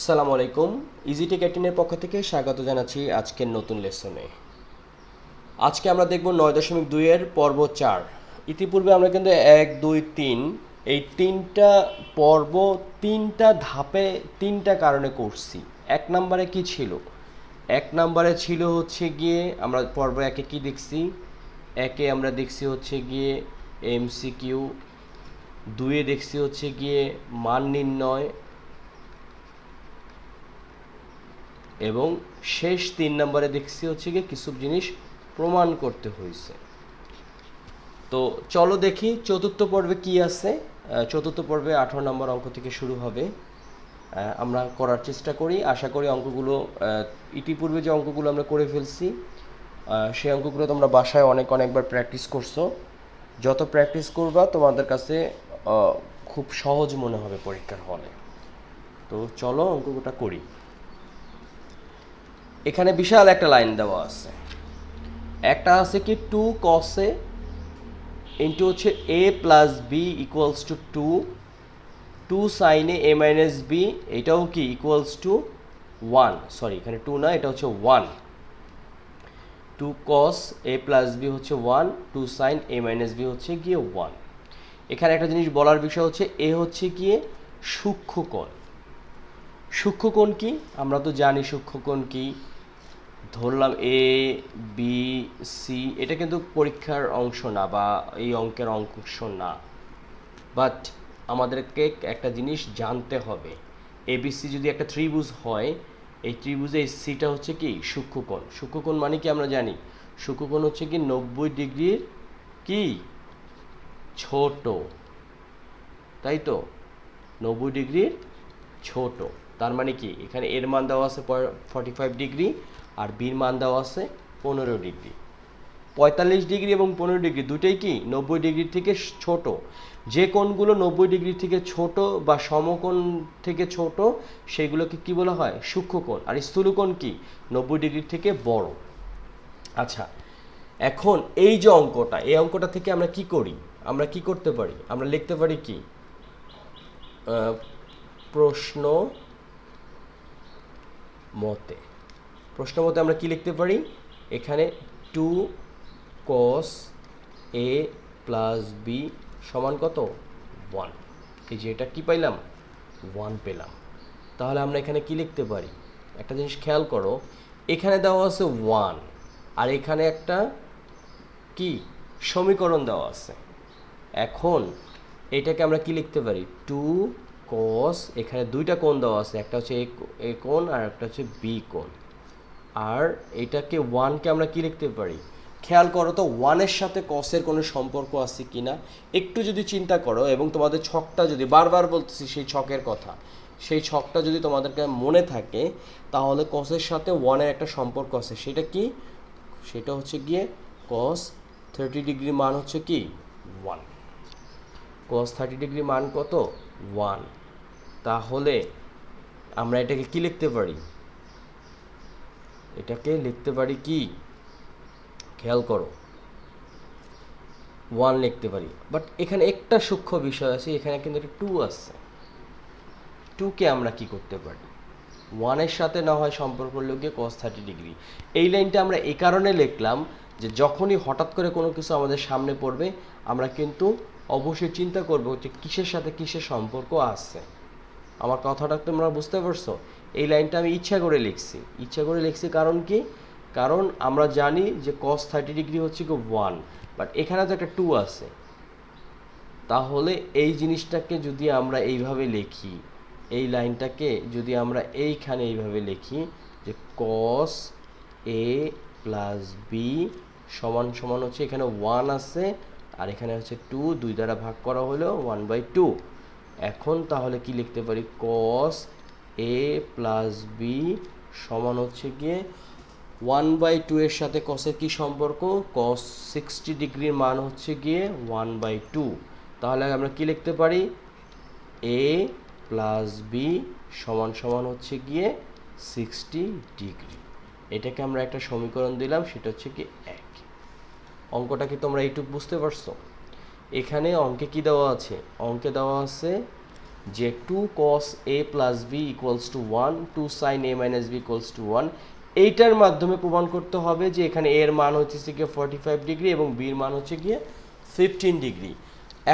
আসসালামু আলাইকুম। ইজিটেক 18 এর পক্ষ থেকে স্বাগত জানাচ্ছি আজকের নতুন লেসনে। আজকে আমরা দেখব 9.2 এর পর্ব 4। ইতিপূর্বে আমরা কিন্তু 1, 2, 3 এই তিনটা পর্ব তিনটা ধাপে তিনটা কারণে করছি। এক নম্বরে কি ছিল? এক নম্বরে ছিল হচ্ছে গিয়ে আমরা পর্ব একে কি দেখছি? একে আমরা দেখছি হচ্ছে গিয়ে এমসিকিউ, দুয়ে দেখছি হচ্ছে গিয়ে মান নির্ণয়, এবং শেষ 3 নম্বরে দেখছি হচ্ছে গিয়ে কিছু জিনিস প্রমাণ করতে হয়েছে। তো চলো দেখি চতুর্থ পর্বে কি আছে। চতুর্থ পর্বে 18 নম্বর অঙ্ক থেকে শুরু হবে। আমরা করার চেষ্টা করি, আশা করি অঙ্কগুলো ইতিপূর্বে যে অঙ্কগুলো আমরা করে ফেলছি সেই অঙ্কগুলো তোমরা বাসায় অনেকবার প্র্যাকটিস করছো। যত প্র্যাকটিস করবা তোমাদের কাছে খুব সহজ মনে হবে পরীক্ষার হলে। তো চলো অঙ্কটা করি। এখানে বিশাল একটা লাইন দেওয়া আছে। একটা আছে কি 2 cos a ইন্টু হচ্ছে a plus B equals to 2 sin a minus B, এটাও কি ইকুয়ালস টু 1। সরি, এখানে 2 না, এটা হচ্ছে 1। 2 cos a প্লাস বি হচ্ছে 1, 2 sin a মাইনাস বি হচ্ছে গিয়ে 1। এখানে একটা জিনিস বলার বিষয় হচ্ছে এ হচ্ছে গিয়ে সূক্ষ্মকোণ। সূক্ষ্মকোণ কি? আমরা তো জানি সূক্ষ্মকোণ কি। ধরলাম এ বি সি, এটা কিন্তু পরীক্ষার অংশ না বা এই অঙ্কের অংশ না, বাট আমাদেরকে একটা জিনিস জানতে হবে। এবিসি যদি একটা ত্রিভুজ হয়, এই ত্রিভুজে এই সিটা হচ্ছে কি সূক্ষ্মকোণ। সূক্ষ্মকোণ মানে কি আমরা জানি, সূক্ষ্মকোণ হচ্ছে কি 90 ডিগ্রির কি ছোট, তাই তো, 90 ডিগ্রির ছোট। তার মানে কি এখানে এর মান দেওয়া আছে 45 ডিগ্রি আর বির মান দেওয়া আছে 15 ডিগ্রি। 45 ডিগ্রি এবং 15 ডিগ্রি দুটোই কি 90 ডিগ্রির থেকে ছোট। যে কোণগুলো 90 ডিগ্রি থেকে ছোট বা সমকোণ থেকে ছোট সেগুলোকে কি বলা হয়? সূক্ষ্মকোণ। আর স্থূলকোণ কি 90 ডিগ্রি থেকে বড়। আচ্ছা, এখন এই যে অঙ্কটা, এই অঙ্কটা থেকে আমরা কি করি? আমরা কি করতে পারি? আমরা লিখতে পারি কি প্রশ্ন মতে। প্রশ্ন মতে আমরা কি লিখতে পারি? এখানে 2 cos a প্লাস বি সমান কত? 1। এই যে এটা কি পাইলাম? 1 পেলাম। তাহলে আমরা এখানে কি লিখতে পারি? একটা জিনিস খেয়াল করো, এখানে দেওয়া আছে 1 আর এখানে একটা কি সমীকরণ দেওয়া আছে। এখন এটাকে আমরা কি লিখতে পারি? 2 cos, এখানে দুইটা কোণ দেওয়া আছে, একটা হচ্ছে এ কোণ আর একটা হচ্ছে বি কোণ। আর এটাকে 1কে আমরা কি লিখতে পারি? খেয়াল করো তো 1-এর সাথে কসের কোনো সম্পর্ক আছে কি না একটু যদি চিন্তা করো, এবং তোমাদের ছকটা যদি বারবার বলতেছি সেই ছকের কথা, সেই ছকটা যদি তোমাদেরকে মনে থাকে তাহলে কসের সাথে 1-এর একটা সম্পর্ক আছে। সেটা কি? সেটা হচ্ছে গিয়ে cos 30 ডিগ্রি মান হচ্ছে কি 1। cos 30 ডিগ্রি মান কত? 1। তাহলে আমরা এটাকে কি লিখতে পারি? এটাকে লিখতে পারি কি? খেয়াল করো, 1 লিখতে পারি। বাট এখানে একটা সূক্ষ্ম বিষয় আছে, এখানে কিন্তু একটা 2 আছে। 2কে আমরা কি করতে পারি? 1-এর সাথে না হয় সম্পর্ক হলো গিয়ে cos 30 ডিগ্রি। এই লাইনটা আমরা এই কারণে লিখলাম যে যখনই হঠাৎ করে কোনো কিছু আমাদের সামনে পড়বে আমরা কিন্তু অবশ্যই চিন্তা করব যে কিসের সাথে কিসের সম্পর্ক আছে। আমার কথাটা তোমরা বুঝতে পারছো? এই লাইনটা আমি ইচ্ছা করে লিখছি। কারণ কি? কারণ আমরা জানি যে cos 30 ডিগ্রি হচ্ছে কি 1, বাট এখানে তো একটা 2 আছে। তাহলে এই জিনিসটাকে যদি আমরা এইভাবে লিখি, এই লাইনটাকে যদি আমরা এইখানে এইভাবে লিখি যে cos a প্লাস বি সমান সমান হচ্ছে এখানে 1 আছে আর এখানে হচ্ছে 2, 2 দ্বারা ভাগ করা হলো 1/2। এখন তাহলে কি লিখতে পারি? cos a প্লাস বি সমান হচ্ছে গিয়ে 1/2 এর সাথে cos-এর কি সম্পর্ক? cos 60 ডিগ্রির মান হচ্ছে গিয়ে 1/2। তাহলে আমরা কি লিখতে পারি? a প্লাস বি সমান সমান হচ্ছে গিয়ে 60 ডিগ্রি। এটাকে আমরা একটা সমীকরণ দিলাম, সেটা হচ্ছে কি 1। অঙ্কটা কি তোমরা এইটুকু বুঝতে পারছো? এখানে অঙ্কে কি দেওয়া আছে? অঙ্কে দেওয়া আছে যে 2 cos a plus B equals to 1, 2 sin a minus B equals to 1, এইটার মাধ্যমে প্রমাণ করতে হবে যে এখানে এর মান হচ্ছে গিয়ে 45 ডিগ্রি এবং বির মান হচ্ছে গিয়ে 15 ডিগ্রি।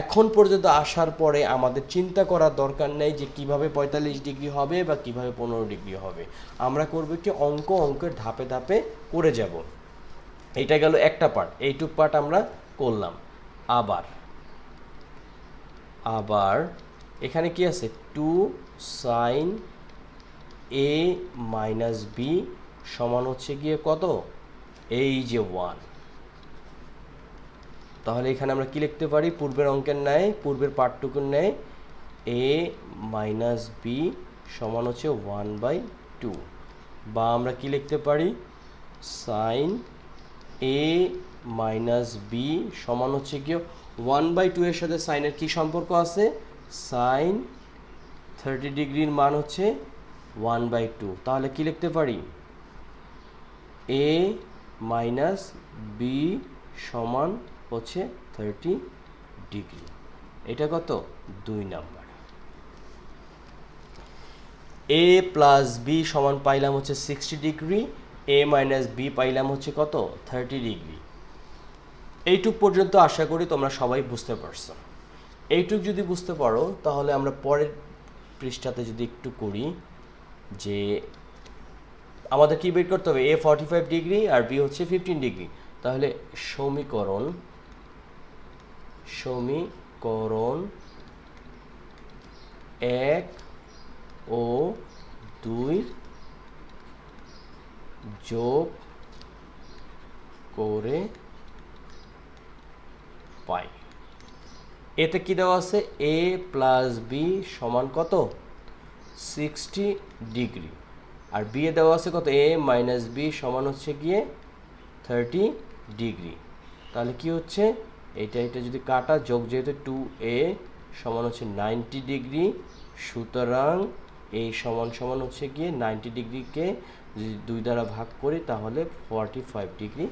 এখন পর্যন্ত আসার পরে আমাদের চিন্তা করার দরকার নেই যে কিভাবে 45 ডিগ্রি হবে বা কিভাবে 15 ডিগ্রি হবে। আমরা করব কি অঙ্কের ধাপে ধাপে করে যাব। এইটা গেল একটা পার্ট, এইটুক পার্ট আমরা করলাম। আবার এখানে কি আছে 2 sin a মাইনাস বি সমান হচ্ছে গিয়ে কত, এই যে 1। তাহলে এখানে আমরা কি লিখতে পারি, পূর্বের অঙ্কের ন্যায়, পূর্বের পার্টটুকুর ন্যায় a মাইনাস বি সমান হচ্ছে 1/2, বা আমরা কি লিখতে পারি sin a মাইনাস বি সমান হচ্ছে গিয়ে 1/2 এর সাথে সাইনের কি সম্পর্ক আছে, সাইন 30 ডিগ্রির মান হচ্ছে 1/2। তাহলে কি লিখতে পারি a মাইনাস বি সমান হচ্ছে 30 ডিগ্রি। এটা কত, 2 নাম্বার। a প্লাস বি সমান পাইলাম হচ্ছে 60 ডিগ্রি, a মাইনাস বি পাইলাম হচ্ছে কত, 30 ডিগ্রি। এইটুক পর্যন্ত আশা করি তোমরা সবাই বুঝতে পারছো। এইটুক যদি বুঝতে পারো তাহলে আমরা পরের পৃষ্ঠাতে যদি একটু করি, যে আমাদের কি বের করতে হবে, a 45 ডিগ্রি আর b হচ্ছে 15 ডিগ্রি। তাহলে সমীকরণ 1 ও 2 যোগ করে পাই। এতে কি দেওয়া আছে, a প্লাস বি সমান কত, 60 ডিগ্রি, আর বি এ দেওয়া আছে কত, a মাইনাস বি সমান হচ্ছে গিয়ে 30 ডিগ্রি। তাহলে কি হচ্ছে, এটা যদি কাটা, যোগ যেহেতু 2a সমান হচ্ছে 90 ডিগ্রি, সুতরাং এই সমান হচ্ছে গিয়ে 90 ডিগ্রিকে যদি 2 দ্বারা ভাগ করি তাহলে 45 ডিগ্রি।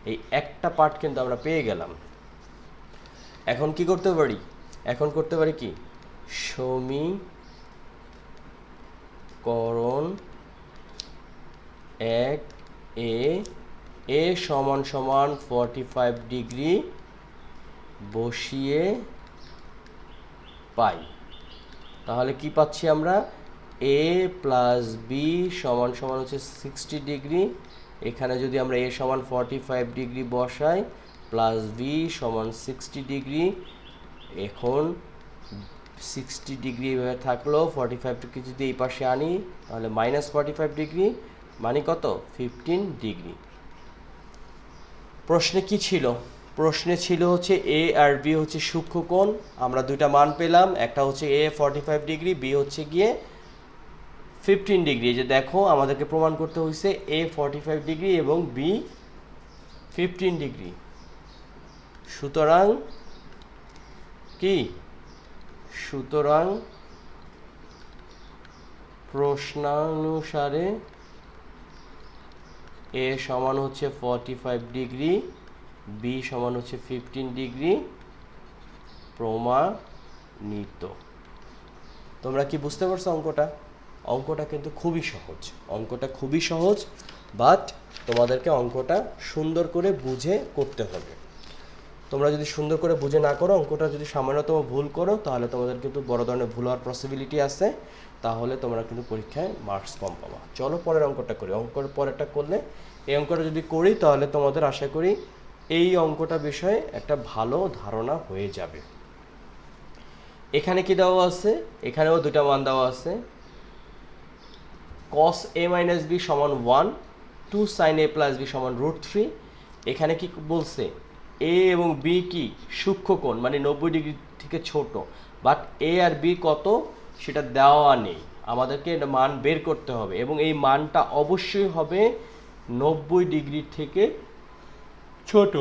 এই একটা পার্ট কিন্তু আমরা পেয়ে গেলাম। এখন কি করতে পারি, এখন করতে পারি কি, সমীকরণ 1 এ সমান 45 ডিগ্রি বসিয়ে পাই। তাহলে কি পাচ্ছি আমরা, a প্লাস বি সমান হচ্ছে 60 ডিগ্রি, এখানে যদি আমরা a সমান 45 ডিগ্রি বসাই, প্লাস বি সমান 60 ডিগ্রি, এখন 60 ডিগ্রি এভাবে থাকলো, 45কে যদি এই পাশে আনি তাহলে মাইনাস 45 ডিগ্রি, মানে কত, 15 ডিগ্রি। প্রশ্নে কি ছিল, প্রশ্নে ছিল হচ্ছে a আর b হচ্ছে সূক্ষ্মকোণ। আমরা দুইটা মান পেলাম, একটা হচ্ছে a 45 ডিগ্রি, b হচ্ছে গিয়ে 15 ডিগ্রি। এই যে দেখো আমাদেরকে প্রমাণ করতে হয়েছে a 45 ডিগ্রি এবং b 15 ডিগ্রি। সুতরাং কি, সুতরাং প্রশ্নানুসারে a সমান হচ্ছে 45 ডিগ্রি, b সমান হচ্ছে 15 ডিগ্রি, প্রমাণিত। তোমরা কি বুঝতে পারছো অঙ্কটা? অঙ্কটা কিন্তু খুবই সহজ, অঙ্কটা খুবই সহজ, বাট তোমাদেরকে অঙ্কটা সুন্দর করে বুঝে করতে হবে। তোমরা যদি সুন্দর করে বুঝে না করো, অঙ্কটা যদি সামান্যতম ভুল করো, তাহলে তোমাদের কিন্তু বড় ধরনের ভুল হওয়ার পসিবিলিটি আছে, তাহলে তোমরা কিন্তু পরীক্ষায় মার্কস কম পাবা। চলো পরের অঙ্কটা করি। অঙ্কের পরেরটা করলে, এই অঙ্কটা যদি করি তাহলে তোমাদের আশা করি এই অঙ্কটা বিষয়ে একটা ভালো ধারণা হয়ে যাবে। এখানে কি দেওয়া আছে, এখানেও দুটা মান দেওয়া আছে, cos a মাইনাস বি সমান 1, 2 sin a প্লাস বি সমান √3। এখানে কি বলছে, a এবং b কি সূক্ষ্মকোণ, মানে 90 ডিগ্রি থেকে ছোট, বাট a আর b কত সেটা দেওয়া নেই, আমাদেরকে এটা মান বের করতে হবে, এবং এই মানটা অবশ্যই হবে 90 ডিগ্রি থেকে ছোট।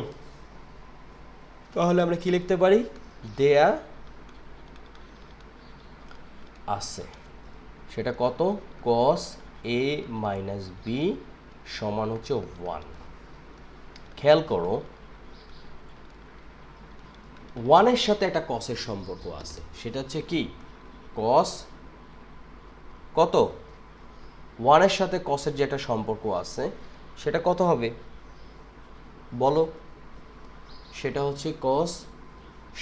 তাহলে আমরা কি লিখতে পারি, দেয়া আছে, সেটা কত, cos a মাইনাস বি সমান হচ্ছে 1। খেয়াল করো 1 এর সাথে একটা cos এর সম্পর্ক আছে, সেটা হচ্ছে কি কস কত 1-এর সাথে কসের যে একটা সম্পর্ক আছে সেটা কত হবে বলো, সেটা হচ্ছে কস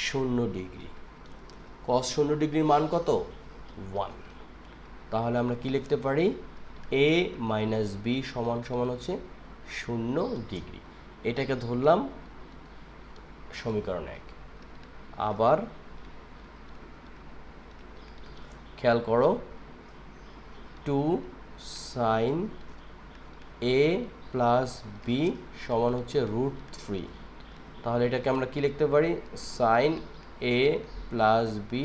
0 ডিগ্রি। কস 0 ডিগ্রির মান কত 1। তাহলে আমরা কি লিখতে পারি a মাইনাস বি সমান সমান হচ্ছে 0 ডিগ্রি। এটাকে ধরলাম সমীকরণ 1। আবার খেয়াল করো 2 সাইন a প্লাস বি সমান হচ্ছে √3। তাহলে এটাকে আমরা কি লিখতে পারি সাইন a প্লাস বি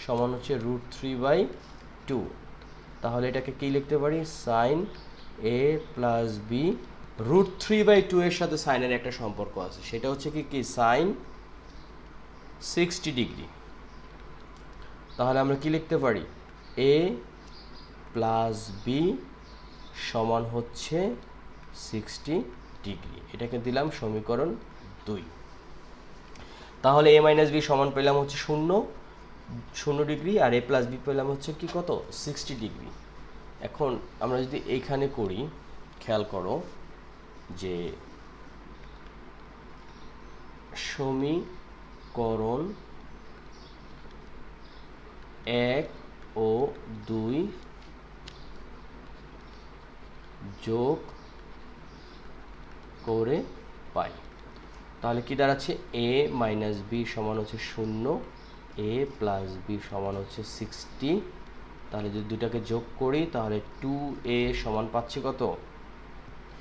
সমান হচ্ছে √3/2। তাহলে এটাকে কি লিখতে পারি সাইন a প্লাস বি √3/2 এর সাথে সাইনের একটা সম্পর্ক আছে, সেটা হচ্ছে কি সাইন 60 ডিগ্রি। তাহলে আমরা কি লিখতে পারি a প্লাস বি সমান হচ্ছে 60 ডিগ্রি। এটাকে দিলাম সমীকরণ 2। তাহলে a মাইনাস বি সমান পেলাম হচ্ছে 0 ডিগ্রি, আর a প্লাস বি পেলাম হচ্ছে কি কত 60 ডিগ্রি। এখন আমরা যদি এইখানে করি খেয়াল করো যে সমীকরণ 1 ও 2 যোগ করে পাই। তাহলে কি দাঁড়াচ্ছে a মাইনাস বি সমান হচ্ছে 0, a প্লাস বি সমান হচ্ছে 60। তাহলে যদি দুটাকে যোগ করি তাহলে 2a সমান পাচ্ছি কত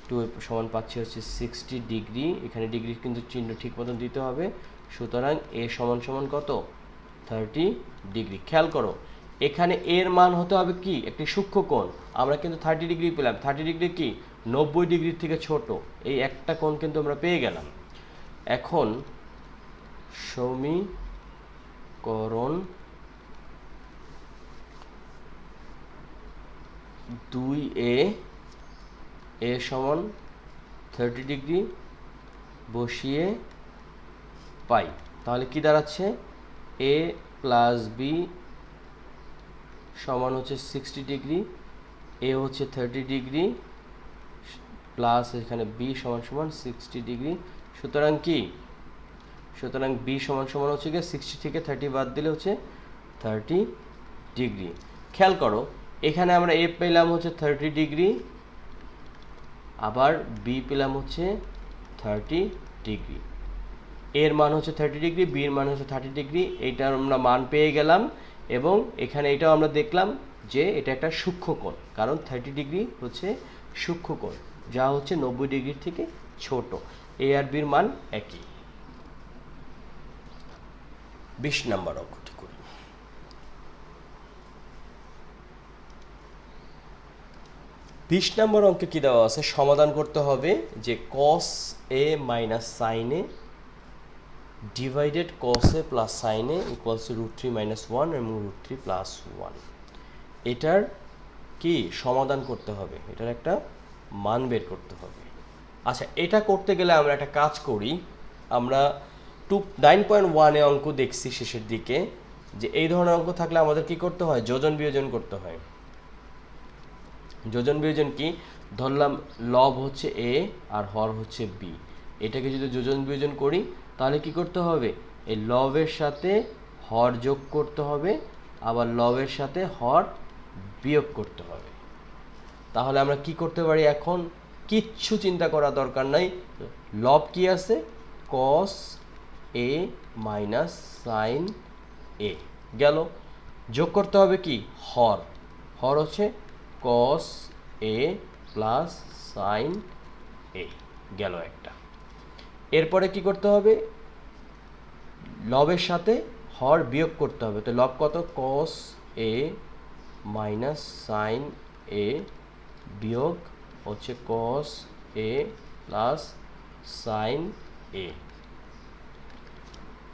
2a সমান পাচ্ছি হচ্ছে 60 ডিগ্রি। এখানে ডিগ্রি কিন্তু চিহ্ন ঠিক মতন দিতে হবে, সুতরাং a সমান সমান কত 30 ডিগ্রি। খেয়াল করো এখানে এর মান হতে হবে কি একটি সূক্ষ্ম কোণ। আমরা কিন্তু 30 ডিগ্রি পেলাম, 30 ডিগ্রি কি 90 ডিগ্রির থেকে ছোট, এই একটা কোণ কিন্তু আমরা পেয়ে গেলাম। এখন সমীকরণ 2a a সমান 30 ডিগ্রি বসিয়ে পাই। তাহলে কি দাঁড়াচ্ছে a প্লাস বি সমান হচ্ছে 60 ডিগ্রি, a হচ্ছে 30 ডিগ্রি প্লাস এখানে b সমান সমান 60 ডিগ্রি। সুতরাং b সমান সমান হচ্ছে গিয়ে 60 থেকে 30 বাদ দিলে হচ্ছে 30 ডিগ্রি। খেয়াল করো এখানে আমরা a পেলাম হচ্ছে 30 ডিগ্রি, আবার b পেলাম হচ্ছে 30 ডিগ্রি। এর মান হচ্ছে 30 ডিগ্রি, b এর মান হচ্ছে 30 ডিগ্রি। এইটার আমরা মান পেয়ে গেলাম, এবং এখানে এটাও আমরা দেখলাম যে এটা একটা সূক্ষ্ম কোণ, কারণ 30 ডিগ্রি হচ্ছে সূক্ষ্ম কোণ যা হচ্ছে 90 ডিগ্রির থেকে ছোট। a আর b এর মান একই। 20 নম্বর অঙ্কটি করি। 20 নম্বর অঙ্কে কি দেওয়া আছে সমাধান করতে হবে যে cos a minus sin a divided cos a plus sin a equals to √3 minus 1 এবং √3 প্লাস 1। এটার কি সমাধান করতে হবে, এটার একটা মান বের করতে হবে। আচ্ছা এটা করতে গেলে আমরা একটা কাজ করি, আমরা 9.1 অঙ্ক দেখছি শেষের দিকে যে এই ধরনের অঙ্ক থাকলে আমাদের কি করতে হয় যোজন বিয়োজন করতে হয়। যোজন বিয়োজন কি ধরলাম লব হচ্ছে a আর হর হচ্ছে b, এটাকে যদি যোজন বিয়োজন করি তাহলে কি করতে হবে এই লবের সাথে হর যোগ করতে হবে, আবার লবের সাথে হর বিয়োগ করতে হবে। তাহলে আমরা কি করতে পারি এখন কিচ্ছু চিন্তা করা দরকার নাই, লব কি আছে cos a minus sin a গেল, যোগ করতে হবে কি হর, হর হচ্ছে cos a plus sin a গেল একটা। এরপরে কি করতে হবে লবের সাথে হর বিয়োগ করতে হবে, তো লব কত cos a minus sin a বিয়োগ হচ্ছে cos a plus sin a।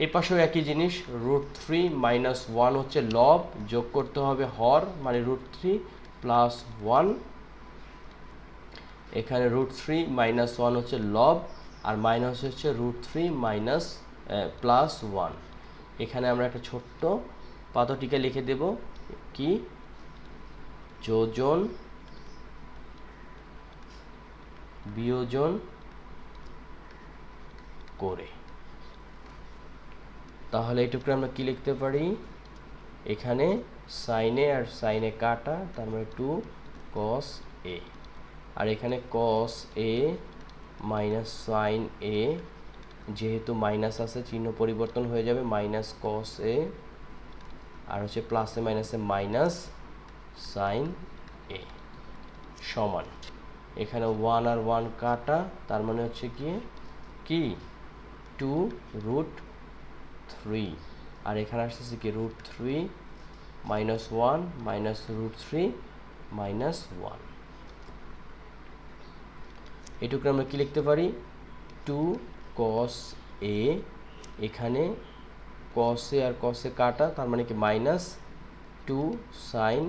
এর পাশেও একই জিনিস √3 মাইনাস 1 হচ্ছে লব, যোগ করতে হবে হর মানে √3 প্লাস 1। এখানে √3 মাইনাস 1 হচ্ছে লব আর মাইনাস হচ্ছে √3 মাইনাস প্লাস 1। এখানে আমরা একটা ছোট্ট পাদটিকা লিখে দেব কি যোজন বিয়োজন করে। তাহলে এটুকু আমরা কি লিখতে পারি, এখানে সাইনে আর সাইনে কাটা, তার মানে 2 cos a, আর এখানে cos a minus sine a, যেহেতু মাইনাস আছে চিহ্ন পরিবর্তন হয়ে যাবে, মাইনাস cos a, আর হচ্ছে প্লাসে মাইনাসে মাইনাস সাইন a সমান, এখানে 1 আর 1 কাটা, তার মানে হচ্ছে কি 2√3, আর এখানে আসতেছে কি √3 মাইনাস 1 মাইনাস √3 মাইনাস 1। এটুকু আমরা কি লিখতে পারি, 2 cos a, এখানে cos a R cos a কাটা, তার মানে কি মাইনাস 2 sin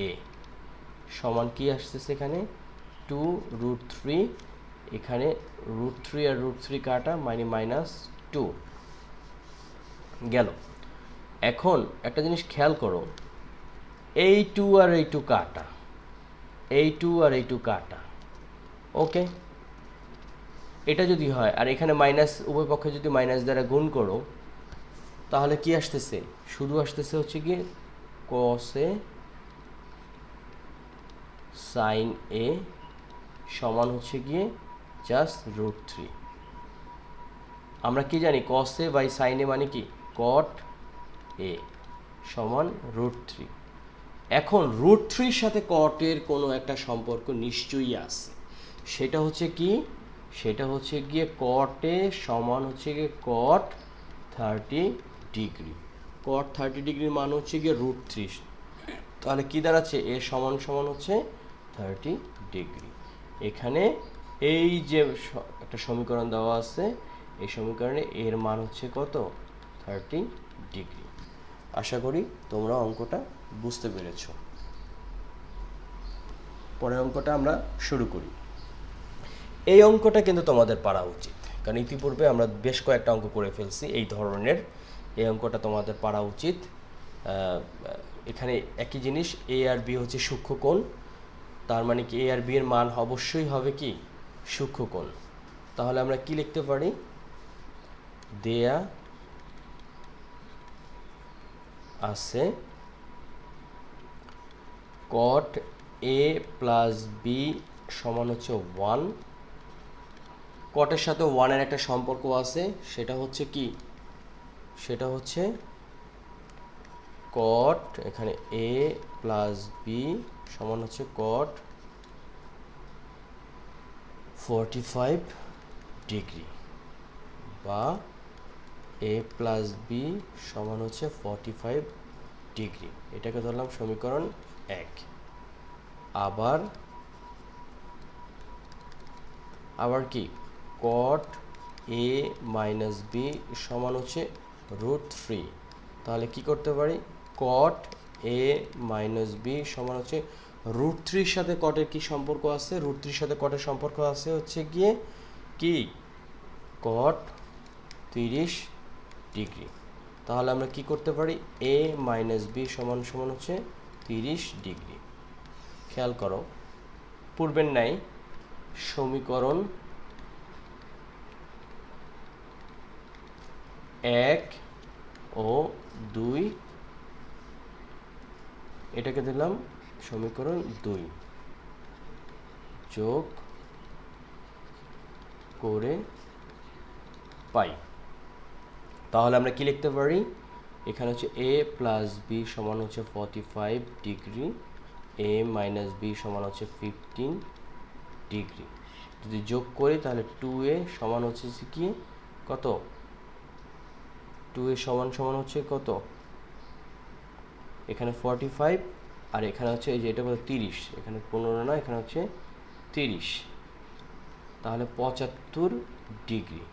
a সমান কি আসতেছে এখানে 2√3, এখানে √3 আর √3 কাটা, মানে মাইনাস 2 গেল। এখন একটা জিনিস খেয়াল করো, এই 2 আর এই 2 কাটা, এই 2 আর এই 2 কাটা, ওকে। এটা যদি হয় আর এখানে মাইনাস, উভয় পক্ষে যদি মাইনাস দ্বারা গুণ করো, তাহলে কি আসতেছে, শুধু আসতেছে হচ্ছে কি cos a sin a সমান হচ্ছে গিয়ে জাস্ট √3। আমরা কি জানি cos a by sin a মানে কি cot a সমান √3। এখন √3 সাথে cot এর কোনো একটা সম্পর্ক নিশ্চয়ই আছে, সেটা হচ্ছে কি, সেটা হচ্ছে গিয়ে cot a সমান হচ্ছে গিয়ে cot 30 ডিগ্রি। cot 30 ডিগ্রির মান হচ্ছে গিয়ে √3, তাহলে কি দাঁড়াচ্ছে, এ সমান সমান হচ্ছে 30 ডিগ্রি। এখানে এই যে একটা সমীকরণ দেওয়া আছে, এই সমীকরণে এর মান হচ্ছে কত, 30 ডিগ্রি। আশা করি তোমরা অঙ্কটা বুঝতে পেরেছ। পরের অঙ্কটা আমরা শুরু করি। এই অঙ্কটা কিন্তু তোমাদের পারা উচিত, কারণ ইতিপূর্বে আমরা বেশ কয়েকটা অঙ্ক করে ফেলছি এই ধরনের। এই অঙ্কটা তোমাদের পারা উচিত। এখানে একই জিনিস, এ আর বি হচ্ছে সূক্ষ্মকোণ, তার মানে কি এ আর বি এর মান অবশ্যই হবে কি সূক্ষ্মকোণ। তাহলে আমরা কি লিখতে পারি, দেয়া আছে cot a প্লাস বি সমান হচ্ছে 1, কটের সাথে 1 এর একটা সম্পর্ক আছে, সেটা হচ্ছে কি, সেটা হচ্ছে cot এখানে a প্লাস বি সমান হচ্ছে cot 45 ডিগ্রি, বা a প্লাস বি সমান হচ্ছে 45 ডিগ্রি। এটাকে ধরলাম সমীকরণ 1। আবার কি cot a মাইনাস বি সমান হচ্ছে √3, তাহলে কি করতে পারি, cot a মাইনাস বি সমান হচ্ছে √3 সাথে কটের কি সম্পর্ক আছে, √3 সাথে কটের সম্পর্ক আছে হচ্ছে গিয়ে কি cot 30 ডিগ্রি। তাহলে আমরা কি করতে পারি, a মাইনাস বি সমান সমান হচ্ছে 30 ডিগ্রি। খেয়াল করো, পূর্বের ন্যায় সমীকরণ 1 ও 2, এটাকে দিলাম সমীকরণ 2, যোগ করে পাই। তাহলে আমরা কি লিখতে পারি, এখানে হচ্ছে a প্লাস বি সমান হচ্ছে 45 ডিগ্রি, a মাইনাস বি সমান হচ্ছে 15 ডিগ্রি। যদি যোগ করি তাহলে 2a সমান হচ্ছে কি কত, 2a সমান সমান হচ্ছে কত, এখানে 45 আর এখানে হচ্ছে এই যে এটা কত 30, এখানে 15 না, এখানে হচ্ছে 30, তাহলে 75 ডিগ্রি,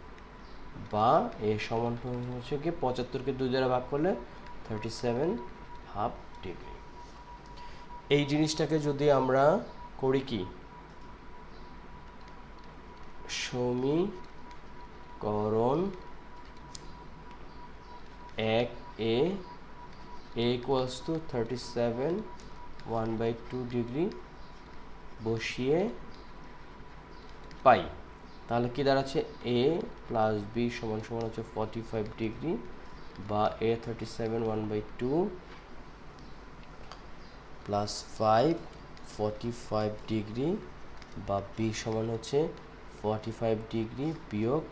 বা এ সমান হচ্ছে কি 75কে 2 দ্বারা ভাগ করলে 37.5 ডিগ্রি। এই জিনিসটাকে যদি আমরা করি কি সমীকরণ 1 এ a equals to 37 1/2 ডিগ্রি বসিয়ে পাই, তাহলে কি দাঁড়াচ্ছে a প্লাস b সমান সমান হচ্ছে 45 ডিগ্রি বা a 37 1/2 প্লাস 5 45 ডিগ্রি বা b সমান হচ্ছে 45 ডিগ্রি বিয়োগ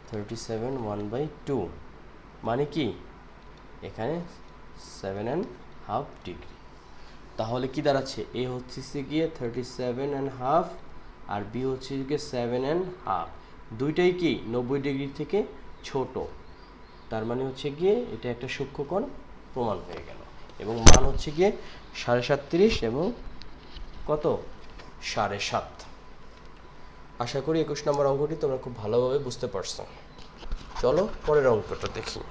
37 1/2, মানে কি এখানে 7.5 ডিগ্রি। তাহলে কি দাঁড়াচ্ছে a হচ্ছে গিয়ে 37.5 আর b হচ্ছে গিয়ে 7.5, দুইটাই কি 90 ডিগ্রি থেকে ছোট, তার মানে হচ্ছে গিয়ে এটা একটা সূক্ষ্মকোণ প্রমাণ হয়ে গেল এবং মান হচ্ছে গিয়ে 37.5 এবং কত 7.5। আশা করি 21 নম্বর অঙ্কটি তোমরা খুব ভালোভাবে বুঝতে পারছো। চলো পরের অঙ্কটা দেখি।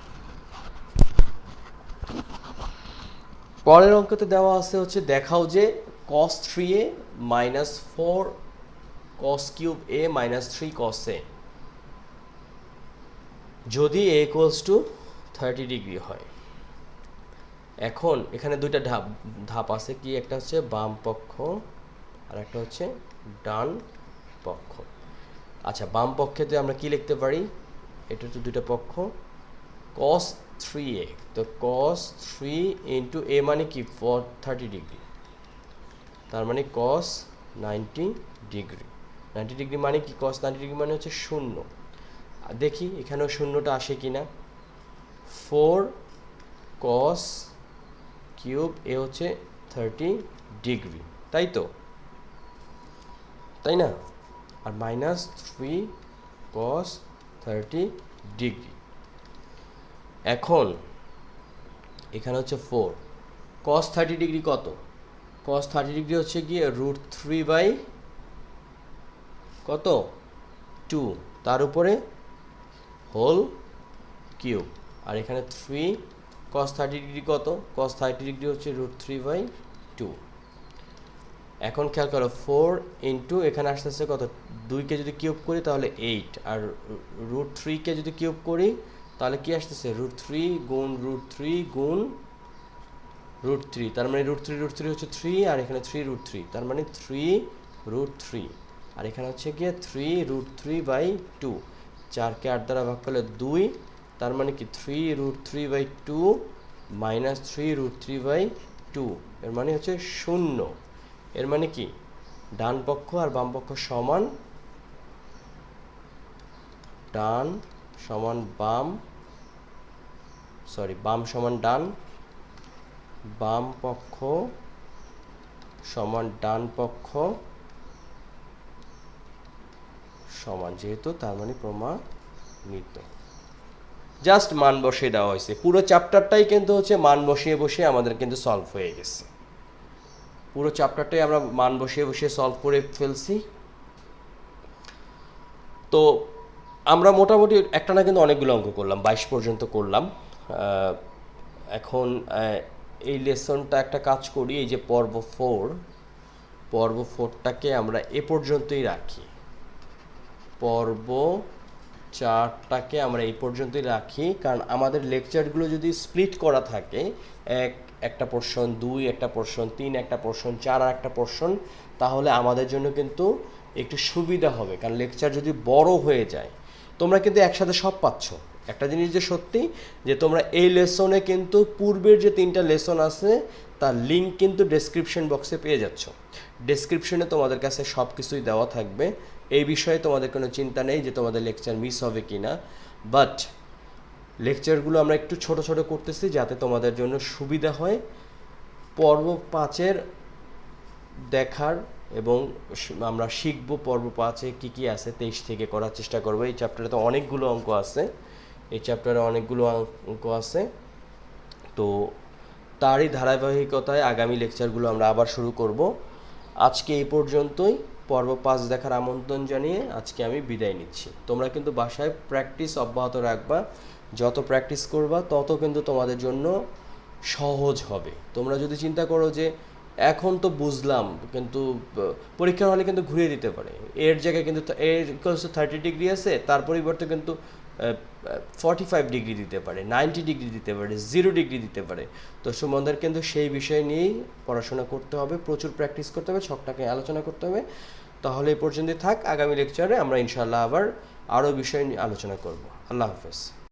পরের অঙ্কতে দেওয়া আছে হচ্ছে দেখাও যে cos 3a minus 4 cos cube a minus 3 cos a যদি a equals to 30 ডিগ্রি হয়। এখন এখানে দুইটা ধাপ আছে, কি একটা হচ্ছে বাম পক্ষ আর একটা হচ্ছে ডান পক্ষ। আচ্ছা, বাম পক্ষেতে আমরা কি লিখতে পারি, এটা তো দুইটা পক্ষ cos 3a, তো cos 3 ইন্টু a মানে কি 30 ডিগ্রি, তার মানে cos 90 ডিগ্রি। 90 ডিগ্রি মানে কি, cos 90 ডিগ্রি মানে হচ্ছে শূন্য। দেখি এখানেও শূন্যটা আসে কিনা। 4 cos কিউব এ হচ্ছে 30 ডিগ্রি, তাই তো, তাই না, আর মাইনাস 3 cos 30 ডিগ্রি। এখন এখানে হচ্ছে 4 cos 30 ডিগ্রি কত, cos 30 ডিগ্রি হচ্ছে গিয়ে √3 বাই কত 2, তার উপরে হোল কিউব, আর এখানে 3 cos 30 ডিগ্রি কত, cos 30 ডিগ্রি হচ্ছে √3 বাই 2। এখন খেয়াল করো 4 ইন্টু এখানে আসতেছে কত, 2কে যদি কিউব করি তাহলে 8, আর √3কে যদি কিউব করি তাহলে কি আসতেছে √3 গুণ √3 গুণ √3, তার মানে √3 হচ্ছে 3, আর এখানে 3√3, তার মানে 3√3, আর এখানে হচ্ছে গিয়ে 3√3/2, 4কে 8 দ্বারা ভাগ করলে 2, তার মানে কি 3√3/2 মাইনাস 3√3/2, এর মানে হচ্ছে 0। এর মানে কি ডান পক্ষ আর বাম পক্ষ সমান, ডান সমান বাম, বাম সমান ডান, বাম পক্ষ সমান ডান পক্ষ সমান, যেহেতু তার মানে প্রমাণিত। জাস্ট মান বসিয়ে দেওয়া হয়েছে, পুরো চ্যাপ্টারটাই কিন্তু হচ্ছে মান বসিয়ে বসিয়ে আমাদের কিন্তু সলভ হয়ে গেছে। পুরো চ্যাপ্টারটাই আমরা মান বসিয়ে বসিয়ে সলভ করে ফেলছি। তো আমরা মোটামুটি একটা না কিন্তু অনেকগুলো অঙ্ক করলাম, 22 পর্যন্ত করলাম। এখন এই লেসনটা একটা কাজ করি, এই যে পর্ব 4টাকে আমরা এ পর্যন্তই রাখি, পর্ব 4টাকে আমরা এই পর্যন্তই রাখি, কারণ আমাদের লেকচারগুলো যদি স্প্লিট করা থাকে, একটা পোর্শন 2, একটা পোর্শন 3, একটা পোর্শন 4 আর একটা পোর্শন, তাহলে আমাদের জন্য কিন্তু একটু সুবিধা হবে। কারণ লেকচার যদি বড় হয়ে যায়, তোমরা কিন্তু একসাথে সব পাচ্ছ। একটা জিনিস যে সত্যি, যে তোমরা এই লেসনে কিন্তু পূর্বের যে 3টা লেসন আছে তার লিঙ্ক কিন্তু ডেসক্রিপশন বক্সে পেয়ে যাচ্ছ। ডেসক্রিপশনে তোমাদের কাছে সব কিছুই দেওয়া থাকবে, এই বিষয়ে তোমাদের কোনো চিন্তা নেই যে তোমাদের লেকচার মিস হবে কি না। বাট লেকচারগুলো আমরা একটু ছোট ছোট করতেছি যাতে তোমাদের জন্য সুবিধা হয় পর্ব 5-এর দেখার, এবং আমরা শিখব পর্ব 5-এ কী কী আছে 23 থেকে করার চেষ্টা করবো। এই চ্যাপ্টারে তো অনেকগুলো অঙ্ক আছে, তো তারই ধারাবাহিকতায় আগামী লেকচারগুলো আমরা আবার শুরু করব। আজকে এই পর্যন্তই, পর্ব 5 দেখার আমন্ত্রণ জানিয়ে আজকে আমি বিদায় নিচ্ছি। তোমরা কিন্তু বাসায় প্র্যাকটিস অব্যাহত রাখবা, যত প্র্যাকটিস করবা তত কিন্তু তোমাদের জন্য সহজ হবে। তোমরা যদি চিন্তা করো যে এখন তো বুঝলাম, কিন্তু পরীক্ষার হলে কিন্তু ঘুরিয়ে দিতে পারে, এর জায়গায় কিন্তু এর ইকুয়ালস টু 30 ডিগ্রি আছে, তার পরিবর্তে কিন্তু 45 ডিগ্রি দিতে পারে, 90 ডিগ্রি দিতে পারে, 0 ডিগ্রি দিতে পারে। তো সুমনদের কিন্তু সেই বিষয় নিয়েই পড়াশোনা করতে হবে, প্রচুর প্র্যাকটিস করতে হবে, ছকটাকে আলোচনা করতে হবে। তাহলে এই পর্যন্তই থাক, আগামী লেকচারে আমরা ইনশাআল্লাহ আবার আরও বিষয় নিয়ে আলোচনা করব। আল্লাহ হাফেজ।